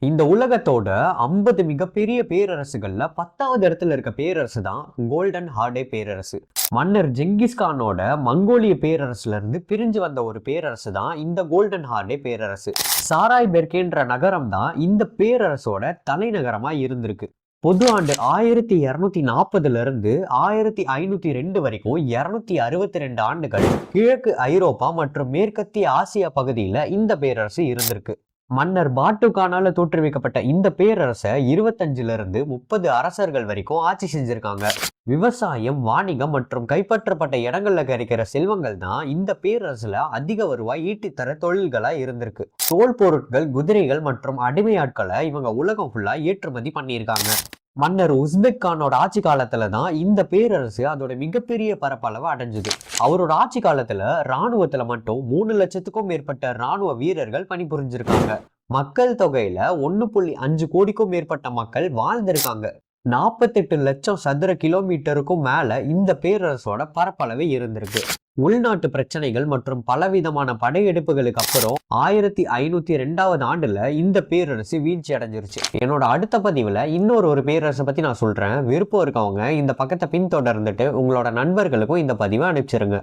இந்த உலகத்தோட 50 மிகப்பெரிய பேரரசுகள்ல 10வது இடத்துல இருக்க பேரரசு தான் கோல்டன் ஹார்டே பேரரசு. மன்னர் ஜெங்கிஸ்கானோட மங்கோலிய பேரரசுல இருந்து பிரிஞ்சு வந்த ஒரு பேரரசு தான் இந்த கோல்டன் ஹார்டே பேரரசு. சாராய் பெர்கேன்ற நகரம் தான் இந்த பேரரசோட தலைநகரமா இருந்திருக்கு. பொது ஆண்டு 1240 இருந்து 1502 வரைக்கும் 262 ஆண்டுகள் கிழக்கு ஐரோப்பா மற்றும் மேற்கத்திய ஆசியா பகுதியில இந்த பேரரசு இருந்திருக்கு. மன்னர் பாட்டுகானால தோற்றுவிக்கப்பட்ட இந்த பேரரசை 25 இருந்து 30 அரசர்கள் வரைக்கும் ஆட்சி செஞ்சிருக்காங்க. விவசாயம், வாணிகம் மற்றும் கைப்பற்றப்பட்ட இடங்கள்ல கிடைக்கிற செல்வங்கள் தான் இந்த பேரரசுல அதிக வருவாய் ஈட்டித்தர தொழில்களா இருந்திருக்கு. தோல் பொருட்கள், குதிரைகள் மற்றும் அடிமையாட்களை இவங்க உலகம் ஃபுல்லா ஏற்றுமதி பண்ணியிருக்காங்க. மன்னர் உஸ்பெக் கானோட ஆட்சி காலத்துல தான் இந்த பேரரசு அதோட மிகப்பெரிய பரப்பளவை அடைஞ்சது. அவரோட ஆட்சி காலத்துல ராணுவத்துல மட்டும் 3 லட்சத்துக்கும் மேற்பட்ட ராணுவ வீரர்கள் பணிபுரிஞ்சிருக்காங்க. மக்கள் தொகையில 1.5 கோடிக்கும் மேற்பட்ட மக்கள் வாழ்ந்திருக்காங்க. 48 லட்சம் சதுர கிலோமீட்டருக்கும் மேல இந்த பேரரசோட பரப்பளவு இருந்திருக்கு. உள்நாட்டு பிரச்சனைகள் மற்றும் பலவிதமான படையெடுப்புகளுக்கு அப்புறம் 1502வது ஆண்டுல இந்த பேரரசு வீழ்ச்சி அடைஞ்சிருச்சு. என்னோட அடுத்த பதிவுல இன்னொரு பேரரசை பத்தி நான் சொல்றேன். விருப்பம் இருக்கவங்க இந்த பக்கத்தை பின்தொடர்ந்துட்டு உங்களோட நண்பர்களுக்கும் இந்த பதிவை அனுப்பிச்சிருங்க.